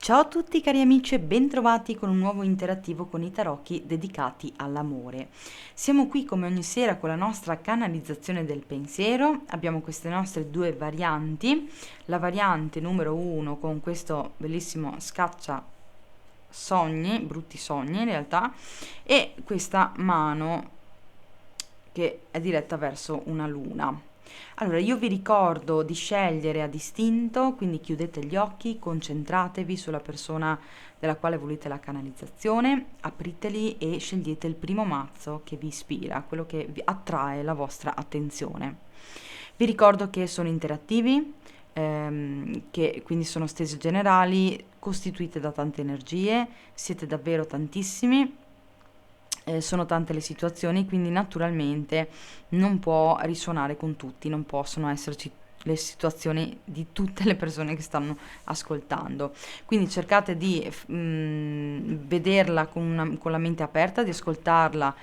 Ciao a tutti cari amici e bentrovati con un nuovo interattivo con i tarocchi dedicati all'amore. Siamo qui come ogni sera con la nostra canalizzazione del pensiero, abbiamo queste nostre due varianti, la variante numero 1 con questo bellissimo scaccia sogni, brutti sogni in realtà, e questa mano che è diretta verso una luna. Allora, io vi ricordo di scegliere a distinto, quindi chiudete gli occhi, concentratevi sulla persona della quale volete la canalizzazione, apriteli e scegliete il primo mazzo che vi ispira, quello che vi attrae la vostra attenzione. Vi ricordo che sono interattivi, che quindi sono stesi generali, costituite da tante energie, siete davvero tantissimi, sono tante le situazioni, quindi naturalmente non può risuonare con tutti, non possono esserci le situazioni di tutte le persone che stanno ascoltando. Quindi cercate di vederla con la mente aperta, di ascoltarla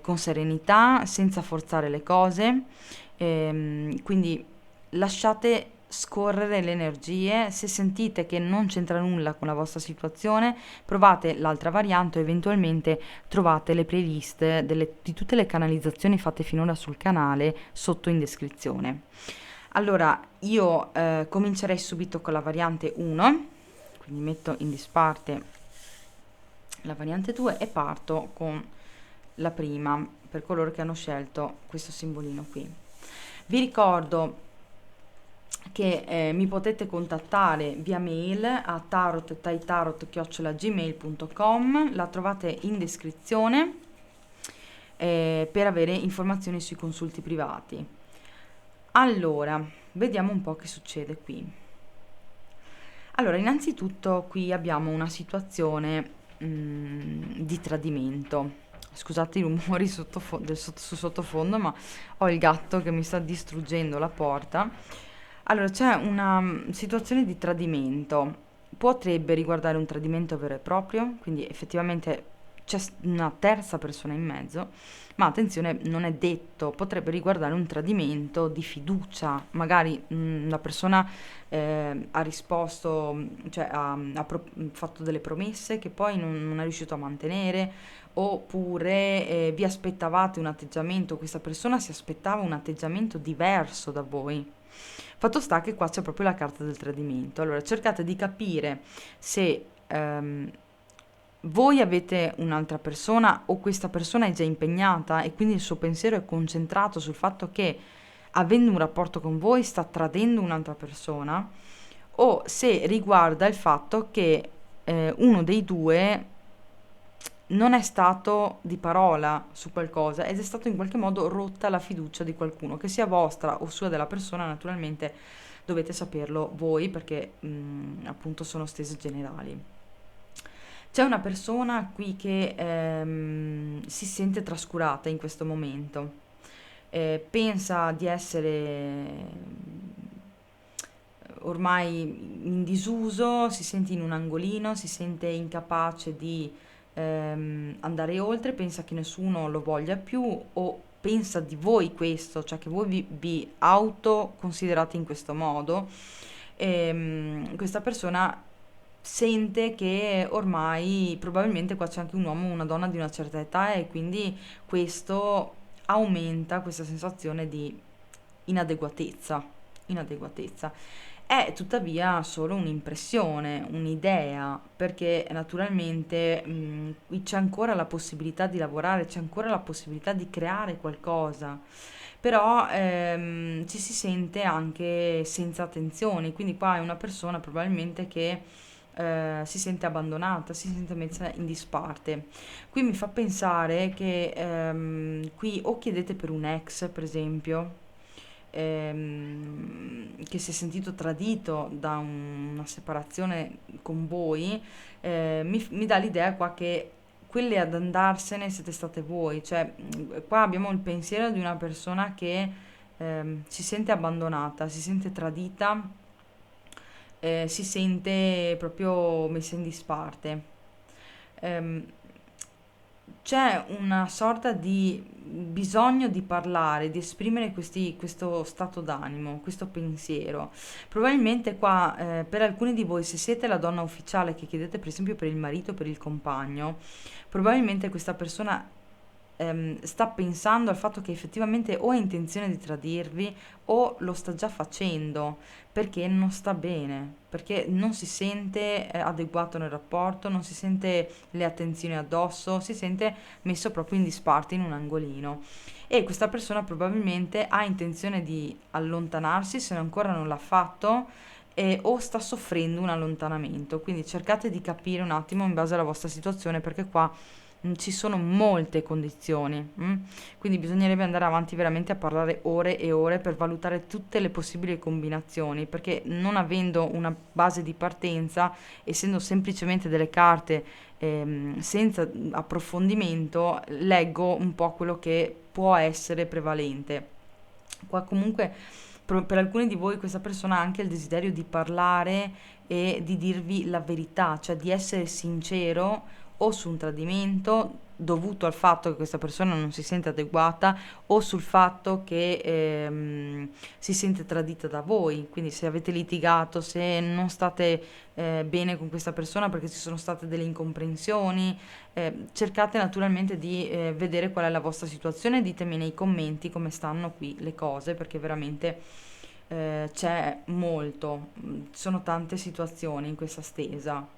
con serenità, senza forzare le cose. Quindi lasciate scorrere le energie. Se sentite che non c'entra nulla con la vostra situazione, provate l'altra variante o eventualmente trovate le playlist di tutte le canalizzazioni fatte finora sul canale sotto in descrizione. Allora, io comincerei subito con la variante 1, quindi metto in disparte la variante 2 e parto con la prima, per coloro che hanno scelto questo simbolino qui. Vi ricordo che mi potete contattare via mail a tarot@gmail.com, la trovate in descrizione per avere informazioni sui consulti privati. Allora, vediamo un po' che succede qui. Allora, innanzitutto qui abbiamo una situazione di tradimento. Scusate i rumori su sottofondo, ma ho il gatto che mi sta distruggendo la porta. Allora, c'è una situazione di tradimento. Potrebbe riguardare un tradimento vero e proprio, quindi effettivamente c'è una terza persona in mezzo, ma attenzione, non è detto, potrebbe riguardare un tradimento di fiducia, magari la persona ha risposto, cioè fatto delle promesse che poi non è riuscito a mantenere, oppure vi aspettavate un atteggiamento, questa persona si aspettava un atteggiamento diverso da voi. Fatto sta che qua c'è proprio la carta del tradimento. Allora cercate di capire se voi avete un'altra persona o questa persona è già impegnata e quindi il suo pensiero è concentrato sul fatto che avendo un rapporto con voi sta tradendo un'altra persona, o se riguarda il fatto che uno dei due non è stato di parola su qualcosa ed è stato in qualche modo rotta la fiducia di qualcuno, che sia vostra o sua della persona, naturalmente dovete saperlo voi perché appunto sono stese generali. C'è una persona qui che si sente trascurata in questo momento, pensa di essere ormai in disuso, si sente in un angolino, si sente incapace di andare oltre, pensa che nessuno lo voglia più o pensa di voi questo, cioè che voi vi autoconsiderate in questo modo. Questa persona sente che ormai probabilmente qua c'è anche un uomo o una donna di una certa età e quindi questo aumenta questa sensazione di inadeguatezza. Inadeguatezza. È tuttavia solo un'impressione, un'idea, perché naturalmente qui c'è ancora la possibilità di lavorare, c'è ancora la possibilità di creare qualcosa, però ci si sente anche senza attenzioni, quindi qua è una persona probabilmente che si sente abbandonata, si sente messa in disparte. Qui mi fa pensare che qui o chiedete per un ex, per esempio, che si è sentito tradito da una separazione con voi, mi dà l'idea qua che quelle ad andarsene siete state voi, cioè qua abbiamo il pensiero di una persona che si sente abbandonata, si sente tradita, si sente proprio messa in disparte. Ehm, c'è una sorta di bisogno di parlare, di esprimere questo stato d'animo, questo pensiero. Probabilmente qua, per alcuni di voi, se siete la donna ufficiale che chiedete per esempio per il marito, per il compagno, probabilmente questa persona sta pensando al fatto che effettivamente o ha intenzione di tradirvi o lo sta già facendo perché non sta bene, perché non si sente adeguato nel rapporto, non si sente le attenzioni addosso, si sente messo proprio in disparte in un angolino. E questa persona probabilmente ha intenzione di allontanarsi se ancora non l'ha fatto o sta soffrendo un allontanamento. Quindi cercate di capire un attimo in base alla vostra situazione perché qua ci sono molte condizioni, quindi bisognerebbe andare avanti veramente a parlare ore e ore per valutare tutte le possibili combinazioni, perché non avendo una base di partenza, essendo semplicemente delle carte senza approfondimento, leggo un po' quello che può essere prevalente. Qua comunque per alcuni di voi questa persona ha anche il desiderio di parlare e di dirvi la verità, cioè di essere sincero o su un tradimento dovuto al fatto che questa persona non si sente adeguata o sul fatto che si sente tradita da voi. Quindi se avete litigato, se non state bene con questa persona perché ci sono state delle incomprensioni, cercate naturalmente di vedere qual è la vostra situazione, ditemi nei commenti come stanno qui le cose perché veramente c'è molto, sono tante situazioni in questa stesa.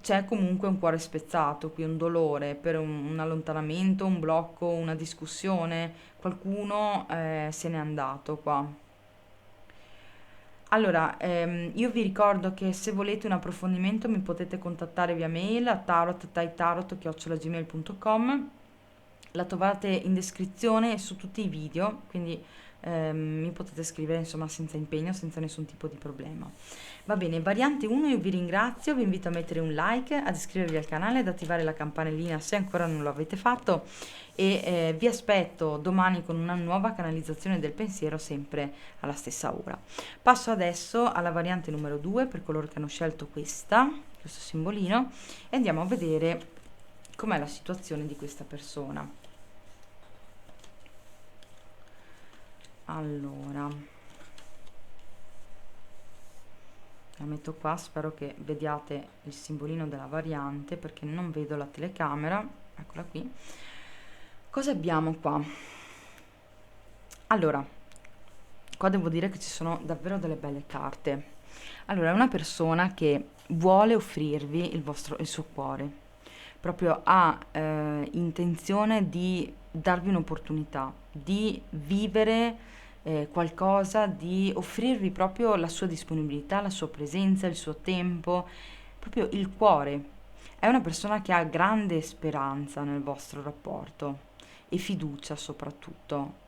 C'è comunque un cuore spezzato, qui un dolore per un allontanamento, un blocco, una discussione, qualcuno se n'è andato qua. Allora, io vi ricordo che se volete un approfondimento mi potete contattare via mail a tarot@gmail.com. La trovate in descrizione e su tutti i video, quindi mi potete scrivere insomma senza impegno, senza nessun tipo di problema. Va bene, variante 1 io vi ringrazio, vi invito a mettere un like, ad iscrivervi al canale, ad attivare la campanellina se ancora non lo avete fatto e vi aspetto domani con una nuova canalizzazione del pensiero sempre alla stessa ora. Passo adesso alla variante numero 2 per coloro che hanno scelto questo simbolino e andiamo a vedere com'è la situazione di questa persona. Allora, la metto qua, spero che vediate il simbolino della variante perché non vedo la telecamera. Eccola qui. Cosa abbiamo qua? Allora, qua devo dire che ci sono davvero delle belle carte. Allora, è una persona che vuole offrirvi il suo cuore, proprio ha intenzione di darvi un'opportunità, di vivere qualcosa, di offrirvi proprio la sua disponibilità, la sua presenza, il suo tempo, proprio il cuore. È una persona che ha grande speranza nel vostro rapporto e fiducia soprattutto.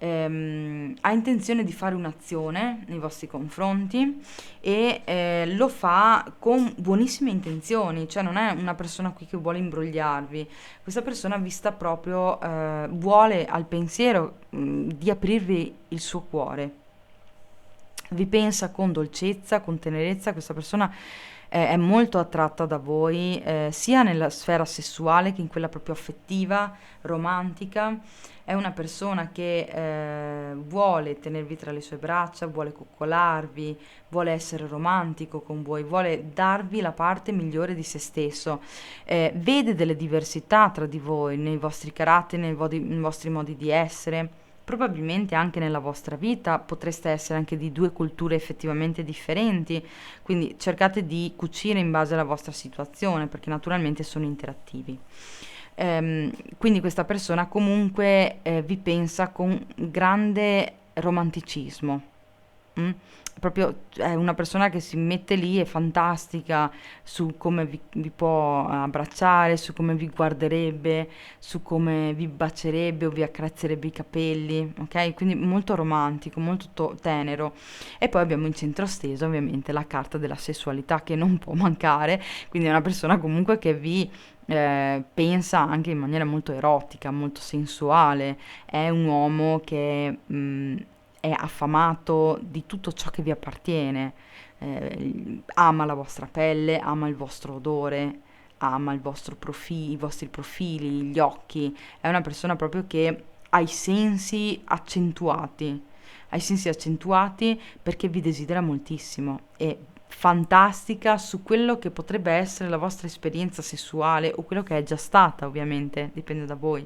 Ha intenzione di fare un'azione nei vostri confronti e lo fa con buonissime intenzioni, cioè non è una persona qui che vuole imbrogliarvi, questa persona vi sta proprio, vuole al pensiero di aprirvi il suo cuore, vi pensa con dolcezza, con tenerezza, questa persona è molto attratta da voi, sia nella sfera sessuale che in quella proprio affettiva, romantica. È una persona che vuole tenervi tra le sue braccia, vuole coccolarvi, vuole essere romantico con voi, vuole darvi la parte migliore di se stesso. Vede delle diversità tra di voi, nei vostri caratteri, nei vostri modi di essere. Probabilmente anche nella vostra vita potreste essere anche di due culture effettivamente differenti, quindi cercate di cucire in base alla vostra situazione, perché naturalmente sono interattivi. Quindi questa persona comunque vi pensa con grande romanticismo. mm? Proprio è una persona che si mette lì, è fantastica su come vi può abbracciare, su come vi guarderebbe, su come vi bacerebbe o vi accarezzerebbe i capelli, ok? Quindi molto romantico, molto tenero. E poi abbiamo in centro steso ovviamente la carta della sessualità che non può mancare, quindi è una persona comunque che vi pensa anche in maniera molto erotica, molto sensuale, è un uomo che è affamato di tutto ciò che vi appartiene, ama la vostra pelle, ama il vostro odore, ama i vostri profili, gli occhi, è una persona proprio che ha i sensi accentuati perché vi desidera moltissimo e fantastica su quello che potrebbe essere la vostra esperienza sessuale o quello che è già stata, ovviamente, dipende da voi,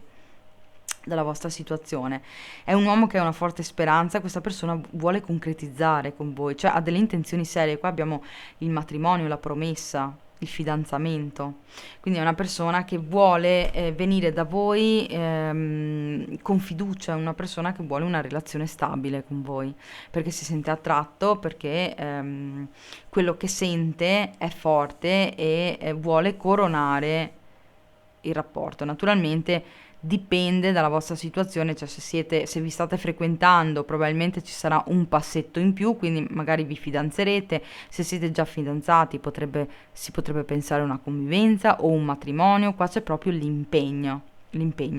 dalla vostra situazione. È un uomo che ha una forte speranza, questa persona vuole concretizzare con voi, cioè ha delle intenzioni serie. Qua abbiamo il matrimonio, la promessa, il fidanzamento. Quindi è una persona che vuole venire da voi con fiducia, è una persona che vuole una relazione stabile con voi, perché si sente attratto, perché quello che sente è forte e vuole coronare il rapporto. Naturalmente dipende dalla vostra situazione, cioè se vi state frequentando probabilmente ci sarà un passetto in più, quindi magari vi fidanzerete. Se siete già fidanzati si potrebbe pensare a una convivenza o un matrimonio. Qua c'è proprio l'impegno,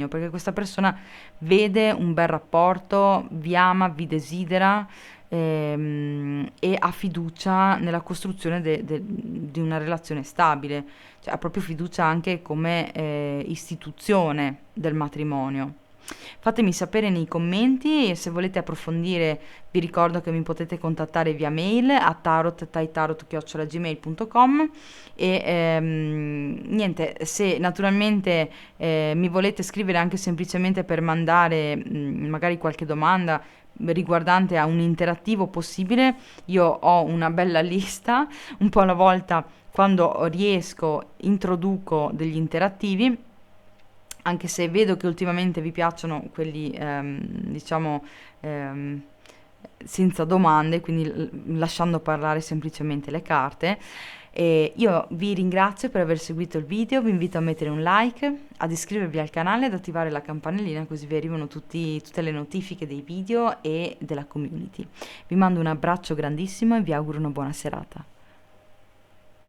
perché questa persona vede un bel rapporto, vi ama, vi desidera, e ha fiducia nella costruzione di una relazione stabile, cioè ha proprio fiducia anche come istituzione del matrimonio. Fatemi sapere nei commenti, e se volete approfondire vi ricordo che mi potete contattare via mail a tarot@gmail.com. E niente, se naturalmente mi volete scrivere anche semplicemente per mandare magari qualche domanda riguardante a un interattivo possibile, io ho una bella lista, un po' alla volta quando riesco introduco degli interattivi, anche se vedo che ultimamente vi piacciono quelli diciamo senza domande, quindi lasciando parlare semplicemente le carte. E io vi ringrazio per aver seguito il video, vi invito a mettere un like, ad iscrivervi al canale e ad attivare la campanellina, così vi arrivano tutte le notifiche dei video e della community. Vi mando un abbraccio grandissimo e vi auguro una buona serata.